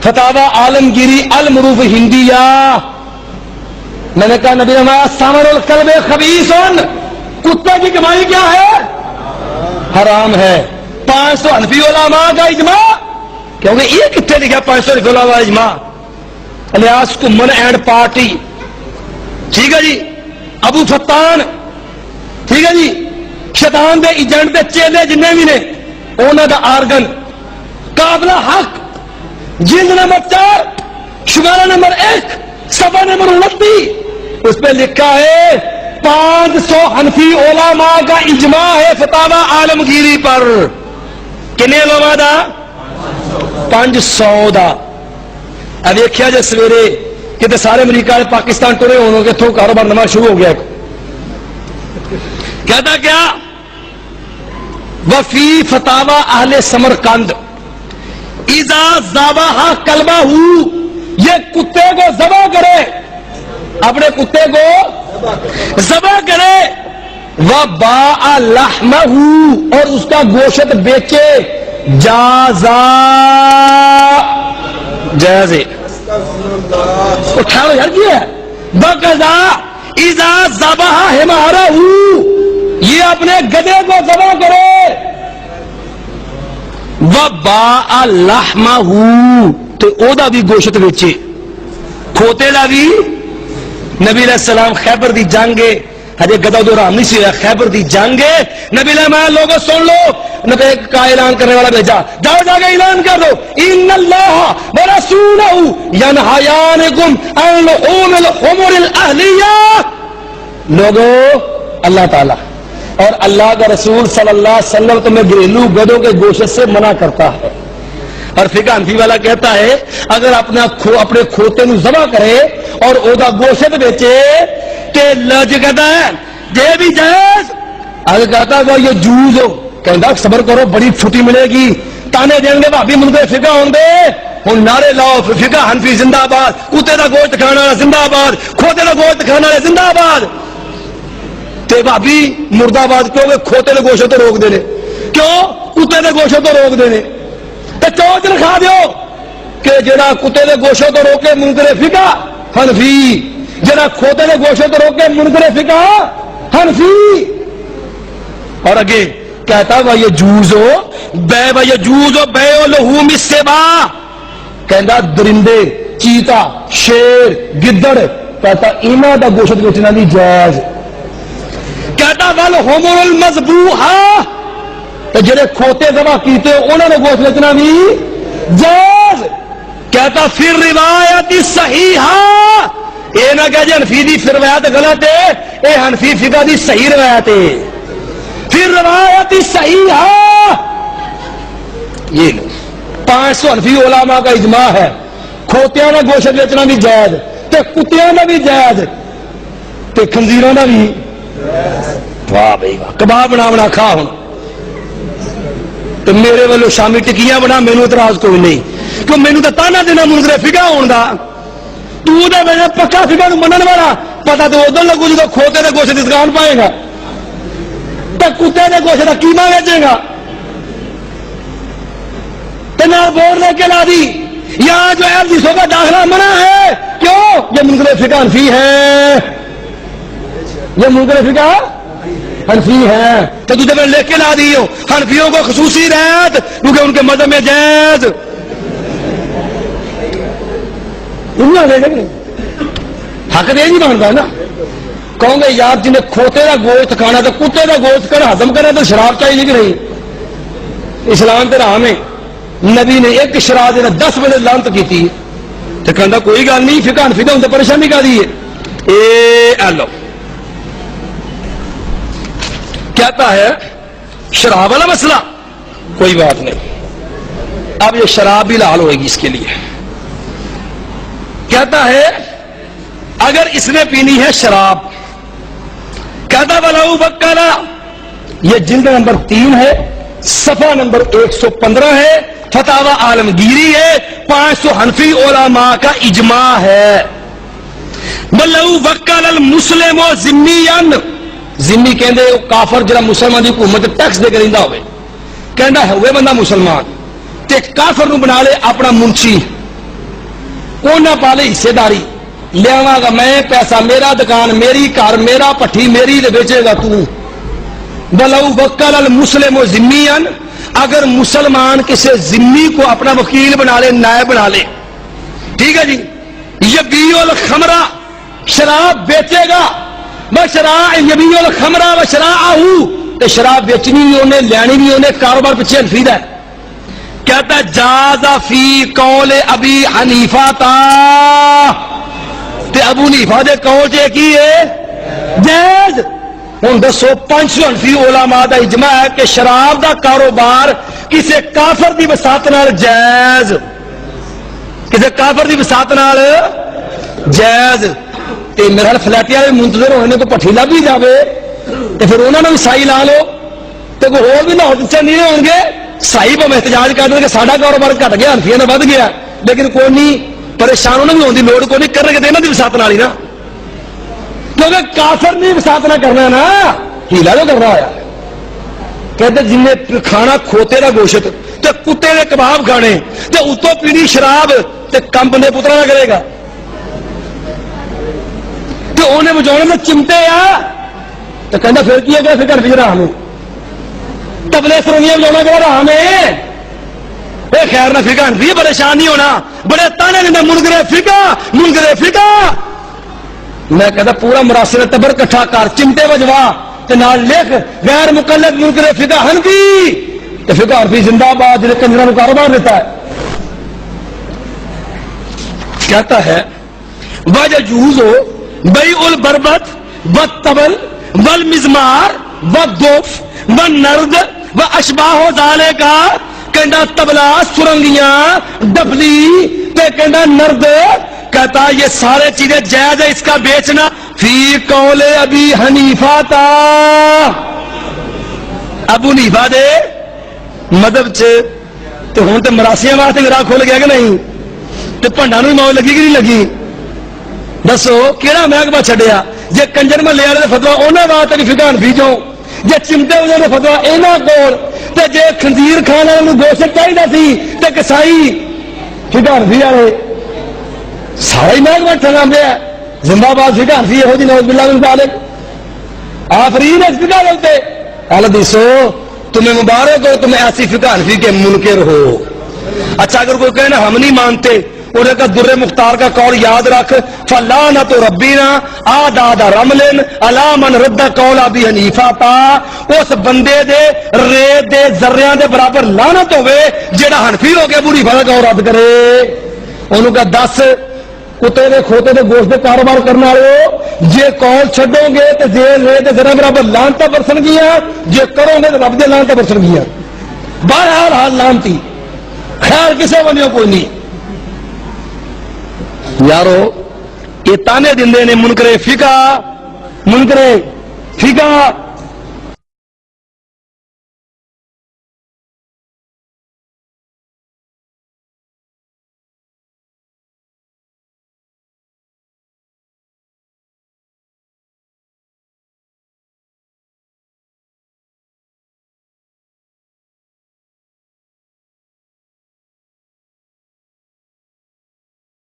فتاوی عالمگیری المعروف ہندیہ. میں نے کہا نبی ہمارا ثمر الکلب خبیث، کتے کی کمائی کیا ہے؟ حرام ہے. 500 حنفی علماء کا اجماع. کیونکہ یہ کتنے لکھا 500 علماء کا اجماع؟ الیاس کمن اینڈ پارٹی، ٹھیک ہے جی، ابو فتان، ٹھیک ہے جی، شیطان دے ایجنٹ دے چیلے جننے بھی نے انہوں دا آرگن قابل حق، جلد نمبر 4 شمارہ نمبر 1 صفحہ نمبر 29، اس پہ لکھا ہے 500 حنفی علماء کا اجماع ہے فتاوی عالمگیری پر. کنے علماء دا؟ 500 دا. اب دیکھا جی سویرے کہ سارے امریکہ پاکستان ٹرے ہونے کے تھو کاروبار نماز شروع ہو گیا. کہتا کیا؟ وفی فتاوی اہل سمرقند اذا ذبح کلبہ، یہ کتے کو ذبح کرے، اپنے کتے کو ذبح کرے، وباع لحمہ، اور اس کا گوشت بیچے، جازا، جائز ہے. اٹھاؤ یار کیا ہے بقضا اذا ذبح حمارہ، یہ اپنے گدھے کو ذبح کرے، وباع لحمہ، تو او دا بھی گوشت بیچے، کھوتے دا بھی. نبی علیہ السلام خیبر دی جنگے ہجے گدا دو رام نہیں سی ہوا، خیبر دی جنگے نبی علیہ السلام لوگوں سن لو، نبی کا اعلان کرنے والا بھیجا، جاؤ جا کے اعلان کر دو، ان اللہ ورسولہ ینہیانکم عن لحوم الحمر الاہلیہ. لوگوں اللہ تعالی اور اللہ کا رسول صلی اللہ علیہ وسلم تمہیں گھریلو گدوں کے گوشت سے منع کرتا ہے. اور فقہ حنفی والا کہتا ہے اگر اپنے کھوتے نو ذبح کرے اور او دا گوشت بیچے کہ لج کہتا ہے یہ بھی جائز. اگر کہتا ہے وہ یہ جوز ہو، کہتا صبر کرو بڑی چھٹی ملے گی، تانے دیں گے بھابی منکر فقہ ہوں گے، ہوں نعرے لاؤ فقہ حنفی زندہ آباد، کتے دا گوشت کھانا والا زندہ آباد، کھوتے دا گوشت کھانا والا زندہ آباد. تے بھابی مرد آباد کیوں کہ کھوتے دے گوشت تو روک دینے، کیوں کتے دے گوشت تو روک دینے. تے چوچ لکھا دیو کہ جڑا کتے دے گوشت تو روکے منکر فقہ حنفی، جڑا کھوتے دے گوشت تو روکے منکر فقہ حنفی. اور اگے کہتا وہ یہ جوز ہو بے و یہ جوز ہو بے لحوم السباع، کہتا درندے، چیتا، شیر، گدڑ، کہتا انہاں دا گوشت بیچنا بھی جائز. کہتا والحمر المذبوحہ، تو جڑے کھوتے ذبح کیتے انہوں نے گوشت بیچنا بھی جائز. کہتا پھر روایت صحیحہ، یہ نہ کہ جی حنفی دی پھر روایت غلط ہے، اے حنفی فقہ دی صحیح روایت ہے. پھر روایت صحیحہ، یہ لو 500 حنفی علماء کا اجماع ہے کھوتیاں نے گوشت بیچنا بھی جائز، تے کتیاں نے بھی جائز، تے خنزیراں نے بھی. واہ بھائی واہ، کباب بنا بنا کھا ہوں تو میرے والوں شامی ٹکیاں بنا، مینوں اعتراض کوئی نہیں، کیوں مینوں تو تانا دینا منکر فقہ ہون دا. تو دے میں پکا فقہ نو منن والا پتہ تو ادھر لگو جدو کھوتے دے گوشت دی دکان پائے گا تو کتے دے گوشت دا قیمہ بیچے گا. تو نہ بور لے کے لا دی یہاں جو ہے جسوں کا داخلہ منع ہے، کیوں؟ یہ منکر فقہ حنفی ہے، یہ منکر فقہ حنفی ہے. تو تجھے میں لے کے لا دی ہوں حنفیوں کو خصوصی رعایت کیونکہ ان کے مذہب میں جائز. حق دے نہیں مانتا ہے نا. کہوں گے یار جنہیں کھوتے کا گوشت کھانا تو کتے کا گوشت کر ہضم کرے تو شراب چاہیے کہ نہیں؟ اسلام کے راہ میں نبی نے ایک شراب دینا 10 بجے لانت کی تھی تو کہتا کوئی گل نہیں، فقہ حنفی تو پریشانی کر دی ہے. اے لو کہتا ہے شراب والا مسئلہ کوئی بات نہیں، اب یہ شراب بھی لال ہوئے گی اس کے لیے. کہتا ہے اگر اس نے پینی ہے شراب، کہتا وَلَوْ بَكَّلَ، یہ جلد نمبر 3 ہے، صفحہ نمبر 115 ہے، فتاوی عالمگیری ہے، 500 حنفی علماء کا اجماع ہے. وَلَوْ بَكَّلَ الْمُسْلِمُ ذِمِّيًّا، ذمی کہندے کافر جڑا مسلمان دی حکومت ٹیکس دے کے رہندا ہوئے، کہندا ہوئے بندہ مسلمان تے کافر نو بنا لے اپنا منشی، انہاں پالے حصے داری لیاواں گا میں پیسہ میرا دکان میری گھر میرا پٹھی میری دے بیچے گا تو بلو وکل المسلم و ذمیان اگر مسلمان کسی ذمی کو اپنا وکیل بنا لے نائب بنا لے ٹھیک ہے جی یبیع الخمرہ شراب بیچے گا یبیع الخمرہ و شراعہ تے شراب بیچنی بھی انہیں لینی بھی انہیں کاروبار پیچھے انفید ہے کہتا ہے جاز فی قول ابی حنیفہ تا تے ابو حنیفہ دے قول چے کی ہے جائز ہوں دسو 500 حنفی علماء دا اجماع ہے کہ شراب دا کاروبار کسی کافر دی وسعت نال جائز کسی کافر دی وسعت نال جائز تے میرا فلیٹی والے منتظر ہونے کو پٹھی لب بھی جاوے تے پھر انہوں نے بھی سائی لا لو تے کوئی ہور بھی لاہور سے نہیں ہوں گے سائی پہ احتجاج کر دیں کہ ساڈا کاروبار گھٹ گیا حنفیاں دا ود گیا لیکن کوئی نہیں پریشان انہوں نے بھی ہونے کی لوڑ کوئی نہیں کرنے کے انہوں کی وسعت نال ہی نا کیونکہ کافر نہیں وسعت نہ کرنا نا ہیلا جو کرنا ہوا کہتے جن نے کھانا کھوتے کا گوشت تے کتے نے کباب کھانے تے اتوں پینی شراب تے کمب نے پترا نہ کرے گا تے انہیں بچانے میں چمٹے آ تو کہنا پھر کیا گیا پھر گھر بھی رہا میں تبلے سرنیاں بجانا کہ رہا میں اے خیر نہ فقہ بھی پریشان نہیں ہونا بڑے تانے دینا منکر فقہ میں کہتا پورا مراسل تبر کٹھا کر چمٹے بجوا تے نال لکھ غیر مقلد منکر فقہ حنفی تے فقہ حنفی زندہ باد جنہیں کنجروں کو کاروبار دیتا ہے کہتا ہے وَيَجُوزُ بَيْعُ الْبَرْبَطِ وَالطَّبْلِ وَالْمِزْمَارِ وَالدُّف وَالنَّرْدِ وَأَشْبَاهُ ذَلِكَ کہنا تبلا سرنگیاں ڈفلی تے کہنا نرد کہتا یہ سارے چیزیں جائز ہے اس کا بیچنا فی قول ابی حنیفہ تا ابو حنیفہ دے مذہب چ تے ہن تے مراسیاں واسطے گراہ کھول گیا کہ نہیں تے پنڈا نوں موت لگی کہ نہیں لگی دسو کیڑا محکمہ چھڈیا جے کنجر محلے والے دا فتوا انہاں واسطے بھی فقہ حنفی جو جے چمٹے والے دا فتوا انہاں کول تے جے خنزیر کھان والے نوں گوشت چاہیدا سی تے کسائی فقہ حنفی والے سارا ہی محکمہ ٹھگا پیا زندہ باد فقہ حنفی ہو جی نعوذ باللہ من ذالک آفرین اس فقہ بولتے حدیثو تمہیں مبارک ہو تمہیں ایسی فقہ حنفی کے منکر ہو اچھا اگر کوئی کہنا ہم نہیں مانتے انہیں کا در مختار کا قول یاد رکھ فلانت ربینا آداد رملن علی من رد قول ابی حنیفہ تا اس بندے دے ریت دے ذریاں دے برابر لعنت ہوئے جیڑا حنفی ہو کے ابو حنیفہ کا قول رد کرے انہوں کا 10 کتے دے کھوتے دے گوشت دے کاروبار کرنا ہو جے قول چھڈو گے تے جے ریت دے ذریاں برابر لعنت برسن گیا جے کرو گے تے رب دے لعنت برسن گیا بہرحال حال لعنتی خیر کسے بنیو کوئی نہیں یارو یہ تانے دندے نے منکر فقہ